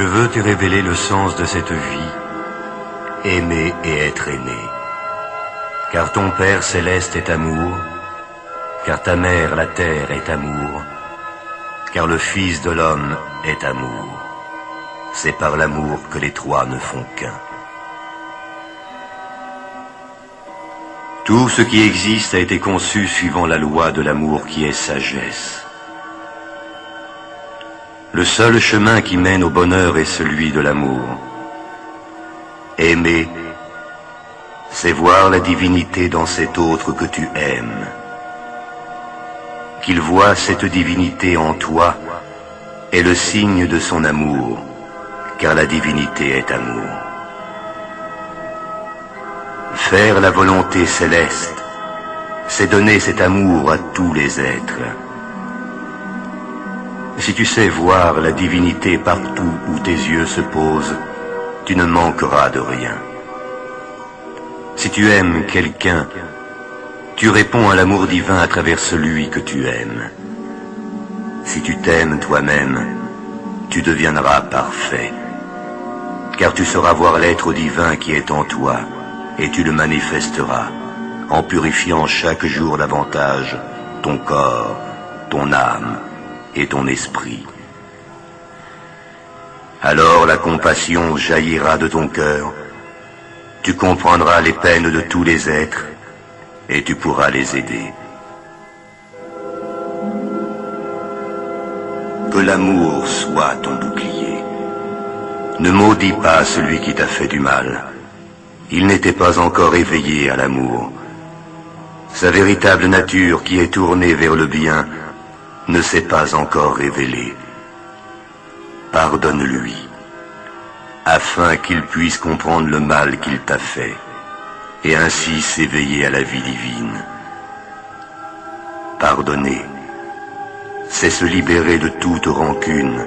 veux te révéler le sens de cette vie, aimer et être aimé. Car ton Père céleste est amour, car ta mère la terre est amour, car le Fils de l'homme est amour. C'est par l'amour que les trois ne font qu'un. Tout ce qui existe a été conçu suivant la loi de l'amour qui est sagesse. Le seul chemin qui mène au bonheur est celui de l'amour. Aimer, c'est voir la divinité dans cet autre que tu aimes. Qu'il voit cette divinité en toi est le signe de son amour, car la divinité est amour. Faire la volonté céleste, c'est donner cet amour à tous les êtres. Si tu sais voir la divinité partout où tes yeux se posent, tu ne manqueras de rien. Si tu aimes quelqu'un, tu réponds à l'amour divin à travers celui que tu aimes. Si tu t'aimes toi-même, tu deviendras parfait, car tu sauras voir l'être divin qui est en toi, et tu le manifesteras, en purifiant chaque jour davantage ton corps, ton âme et ton esprit. Alors la compassion jaillira de ton cœur, tu comprendras les peines de tous les êtres, et tu pourras les aider. Que l'amour soit ton bouclier. Ne maudis pas celui qui t'a fait du mal. Il n'était pas encore éveillé à l'amour. Sa véritable nature qui est tournée vers le bien ne s'est pas encore révélée. Pardonne-lui, afin qu'il puisse comprendre le mal qu'il t'a fait, et ainsi s'éveiller à la vie divine. Pardonner, c'est se libérer de toute rancune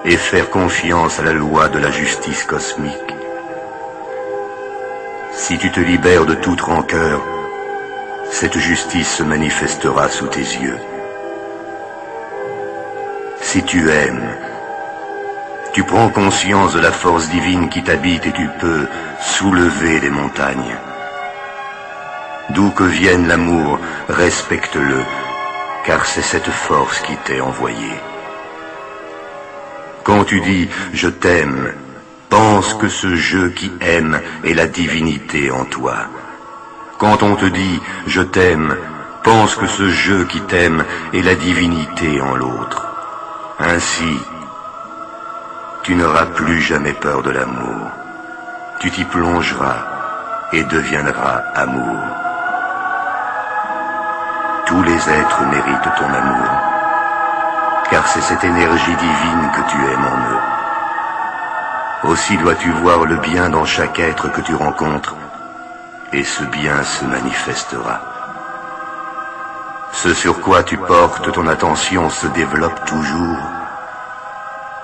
et faire confiance à la loi de la justice cosmique. Si tu te libères de toute rancœur, cette justice se manifestera sous tes yeux. Si tu aimes, tu prends conscience de la force divine qui t'habite et tu peux soulever les montagnes. D'où que vienne l'amour, respecte-le, car c'est cette force qui t'est envoyée. Quand tu dis « je t'aime », pense que ce je qui aime est la divinité en toi. Quand on te dit « je t'aime », pense que ce je qui t'aime est la divinité en l'autre. Ainsi, tu n'auras plus jamais peur de l'amour. Tu t'y plongeras et deviendras amour. Tous les êtres méritent ton amour, car c'est cette énergie divine que tu aimes en eux. Aussi dois-tu voir le bien dans chaque être que tu rencontres, et ce bien se manifestera. Ce sur quoi tu portes ton attention se développe toujours.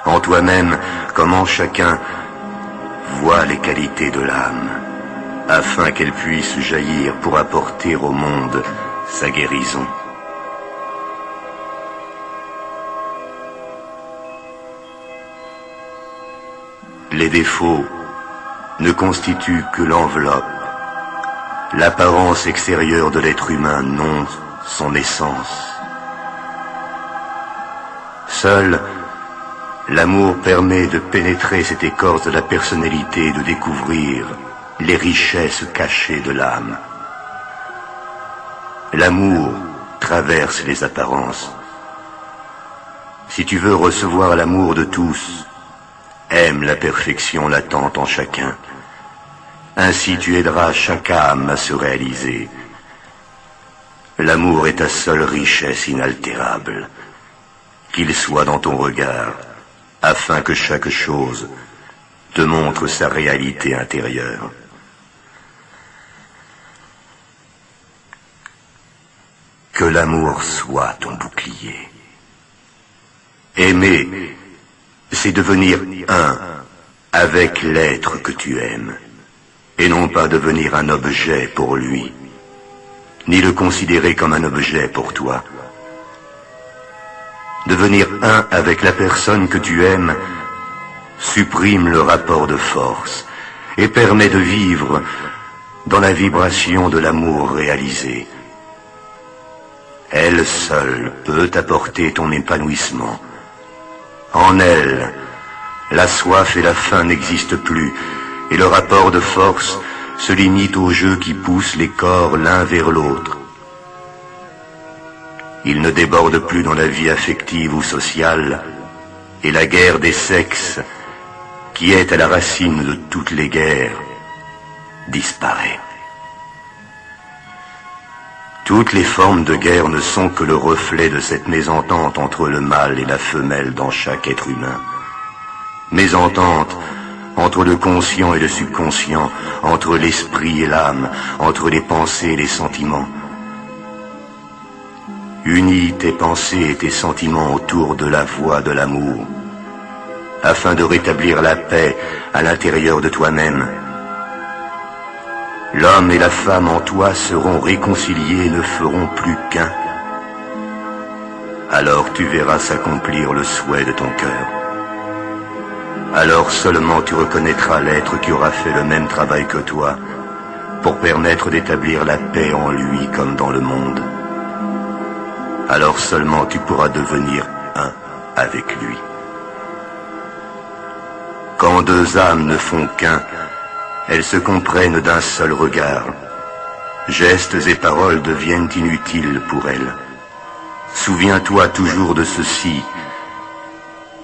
En toi-même, comme en chacun, vois les qualités de l'âme, afin qu'elle puisse jaillir pour apporter au monde sa guérison. Les défauts ne constituent que l'enveloppe, l'apparence extérieure de l'être humain, non son essence. Seul l'amour permet de pénétrer cette écorce de la personnalité et de découvrir les richesses cachées de l'âme. L'amour traverse les apparences. Si tu veux recevoir l'amour de tous, aime la perfection latente en chacun. Ainsi tu aideras chaque âme à se réaliser. L'amour est ta seule richesse inaltérable. Qu'il soit dans ton regard, afin que chaque chose te montre sa réalité intérieure. Que l'amour soit ton bouclier. Aimer, c'est devenir un avec l'être que tu aimes, et non pas devenir un objet pour lui, ni le considérer comme un objet pour toi. Devenir un avec la personne que tu aimes, supprime le rapport de force et permet de vivre dans la vibration de l'amour réalisé. Elle seule peut apporter ton épanouissement. En elle, la soif et la faim n'existent plus, et le rapport de force se limite au jeu qui pousse les corps l'un vers l'autre. Il ne déborde plus dans la vie affective ou sociale, et la guerre des sexes, qui est à la racine de toutes les guerres, disparaît. Toutes les formes de guerre ne sont que le reflet de cette mésentente entre le mâle et la femelle dans chaque être humain. Mésentente entre le conscient et le subconscient, entre l'esprit et l'âme, entre les pensées et les sentiments. Unis tes pensées et tes sentiments autour de la voie de l'amour, afin de rétablir la paix à l'intérieur de toi-même. L'homme et la femme en toi seront réconciliés et ne feront plus qu'un. Alors tu verras s'accomplir le souhait de ton cœur. Alors seulement tu reconnaîtras l'être qui aura fait le même travail que toi pour permettre d'établir la paix en lui comme dans le monde. Alors seulement tu pourras devenir un avec lui. Quand deux âmes ne font qu'un, elles se comprennent d'un seul regard. Gestes et paroles deviennent inutiles pour elles. Souviens-toi toujours de ceci.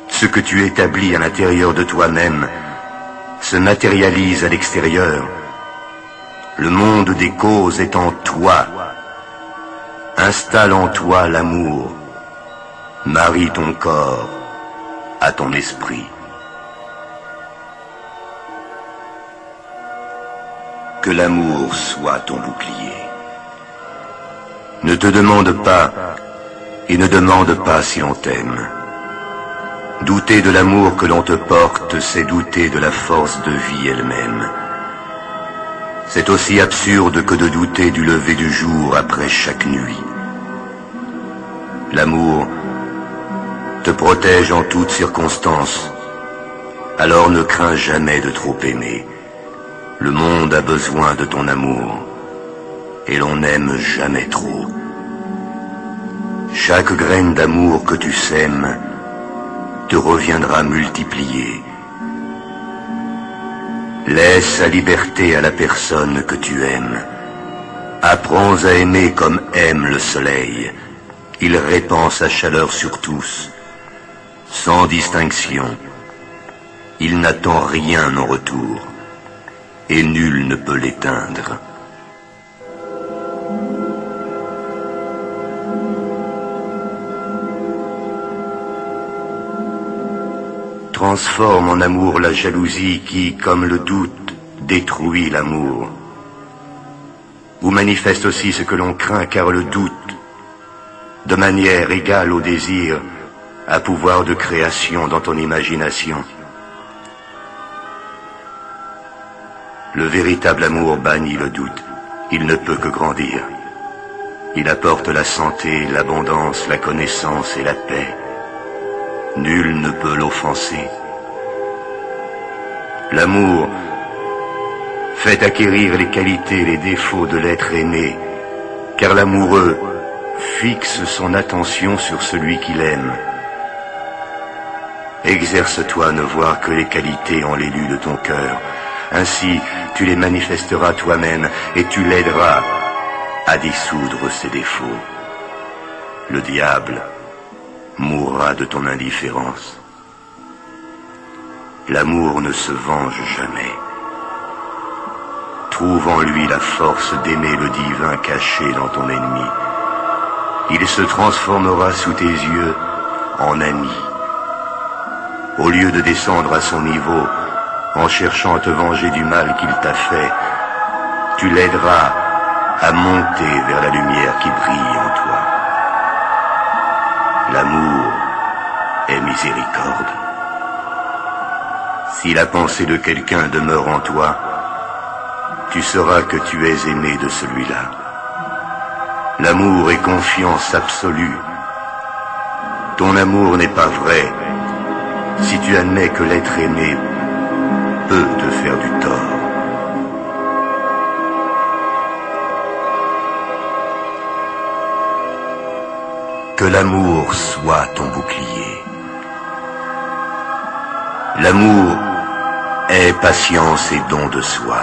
Ce que tu établis à l'intérieur de toi-même se matérialise à l'extérieur. Le monde des causes est en toi. Installe en toi l'amour. Marie ton corps à ton esprit. Que l'amour soit ton bouclier. Ne te demande pas et ne demande pas si l'on t'aime. Douter de l'amour que l'on te porte, c'est douter de la force de vie elle-même. C'est aussi absurde que de douter du lever du jour après chaque nuit. L'amour te protège en toutes circonstances. Alors ne crains jamais de trop aimer. Le monde a besoin de ton amour, et l'on n'aime jamais trop. Chaque graine d'amour que tu sèmes te reviendra multipliée. Laisse la liberté à la personne que tu aimes. Apprends à aimer comme aime le soleil. Il répand sa chaleur sur tous, sans distinction. Il n'attend rien en retour. Et nul ne peut l'éteindre. Transforme en amour la jalousie qui, comme le doute, détruit l'amour. Ou manifeste aussi ce que l'on craint, car le doute, de manière égale au désir, a pouvoir de création dans ton imagination. Le véritable amour bannit le doute. Il ne peut que grandir. Il apporte la santé, l'abondance, la connaissance et la paix. Nul ne peut l'offenser. L'amour fait acquérir les qualités et les défauts de l'être aimé, car l'amoureux fixe son attention sur celui qu'il aime. Exerce-toi à ne voir que les qualités en l'élu de ton cœur. Ainsi, tu les manifesteras toi-même et tu l'aideras à dissoudre ses défauts. Le diable mourra de ton indifférence. L'amour ne se venge jamais. Trouve en lui la force d'aimer le divin caché dans ton ennemi. Il se transformera sous tes yeux en ami. Au lieu de descendre à son niveau, en cherchant à te venger du mal qu'il t'a fait, tu l'aideras à monter vers la lumière qui brille en toi. L'amour est miséricorde. Si la pensée de quelqu'un demeure en toi, tu sauras que tu es aimé de celui-là. L'amour est confiance absolue. Ton amour n'est pas vrai, si tu admets que l'être aimé peut te faire du tort. Que l'amour soit ton bouclier. L'amour est patience et don de soi.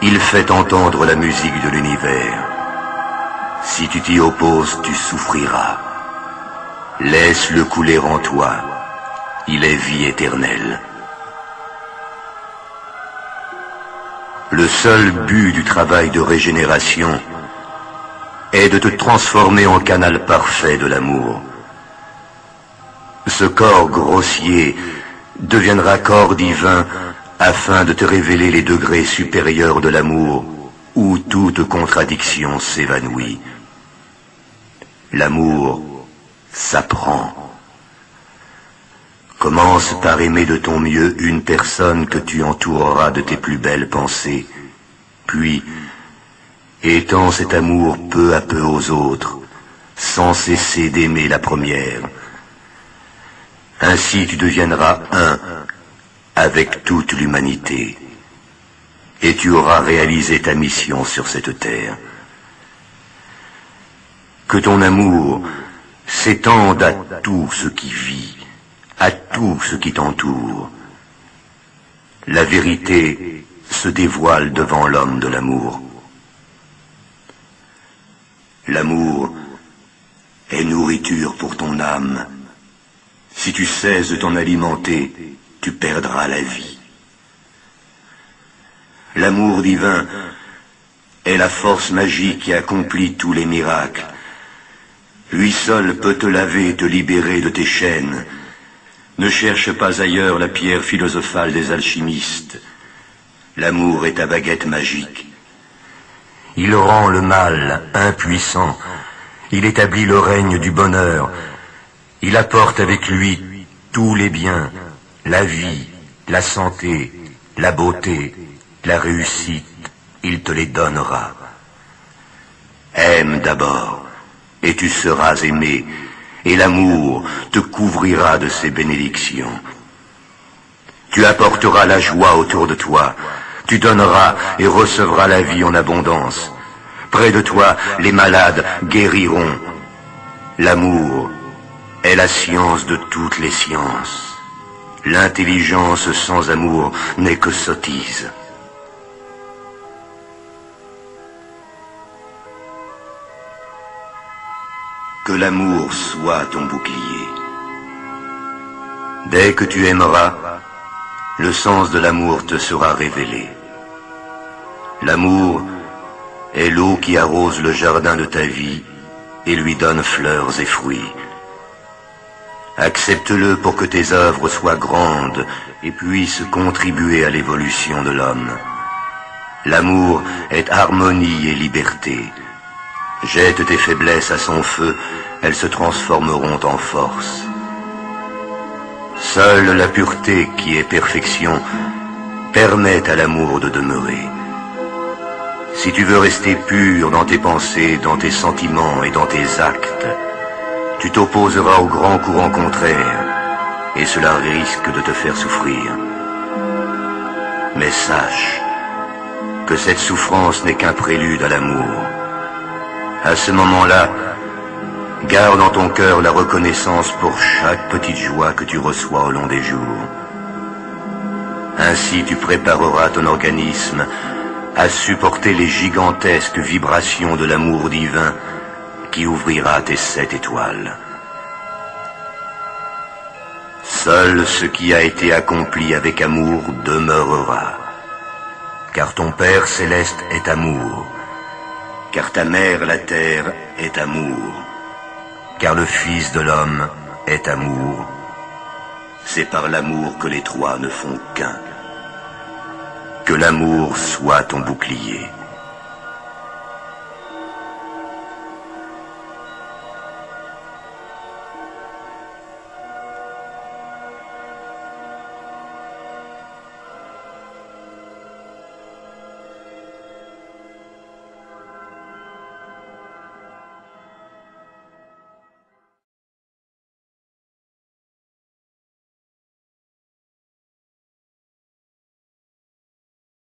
Il fait entendre la musique de l'univers. Si tu t'y opposes, tu souffriras. Laisse-le couler en toi. Il est vie éternelle. Le seul but du travail de régénération est de te transformer en canal parfait de l'amour. Ce corps grossier deviendra corps divin afin de te révéler les degrés supérieurs de l'amour où toute contradiction s'évanouit. L'amour s'apprend. Commence par aimer de ton mieux une personne que tu entoureras de tes plus belles pensées, puis étends cet amour peu à peu aux autres, sans cesser d'aimer la première. Ainsi tu deviendras un avec toute l'humanité, et tu auras réalisé ta mission sur cette terre. Que ton amour s'étende à tout ce qui vit, à tout ce qui t'entoure. La vérité se dévoile devant l'homme de l'amour. L'amour est nourriture pour ton âme. Si tu cesses de t'en alimenter, tu perdras la vie. L'amour divin est la force magique qui accomplit tous les miracles. Lui seul peut te laver et te libérer de tes chaînes. Ne cherche pas ailleurs la pierre philosophale des alchimistes. L'amour est ta baguette magique. Il rend le mal impuissant. Il établit le règne du bonheur. Il apporte avec lui tous les biens, la vie, la santé, la beauté, la réussite. Il te les donnera. Aime d'abord, et tu seras aimé, et l'amour te couvrira de ses bénédictions. Tu apporteras la joie autour de toi. Tu donneras et recevras la vie en abondance. Près de toi, les malades guériront. L'amour est la science de toutes les sciences. L'intelligence sans amour n'est que sottise. Que l'amour soit ton bouclier. Dès que tu aimeras, le sens de l'amour te sera révélé. L'amour est l'eau qui arrose le jardin de ta vie et lui donne fleurs et fruits. Accepte-le pour que tes œuvres soient grandes et puissent contribuer à l'évolution de l'homme. L'amour est harmonie et liberté. Jette tes faiblesses à son feu, elles se transformeront en force. Seule la pureté qui est perfection permet à l'amour de demeurer. Si tu veux rester pur dans tes pensées, dans tes sentiments et dans tes actes, tu t'opposeras au grand courant contraire, et cela risque de te faire souffrir. Mais sache que cette souffrance n'est qu'un prélude à l'amour. À ce moment-là, garde en ton cœur la reconnaissance pour chaque petite joie que tu reçois au long des jours. Ainsi tu prépareras ton organisme à supporter les gigantesques vibrations de l'amour divin qui ouvrira tes 7 étoiles. Seul ce qui a été accompli avec amour demeurera, car ton Père céleste est amour, car ta mère la terre est amour, car le Fils de l'homme est amour. C'est par l'amour que les trois ne font qu'un. Que l'amour soit ton bouclier.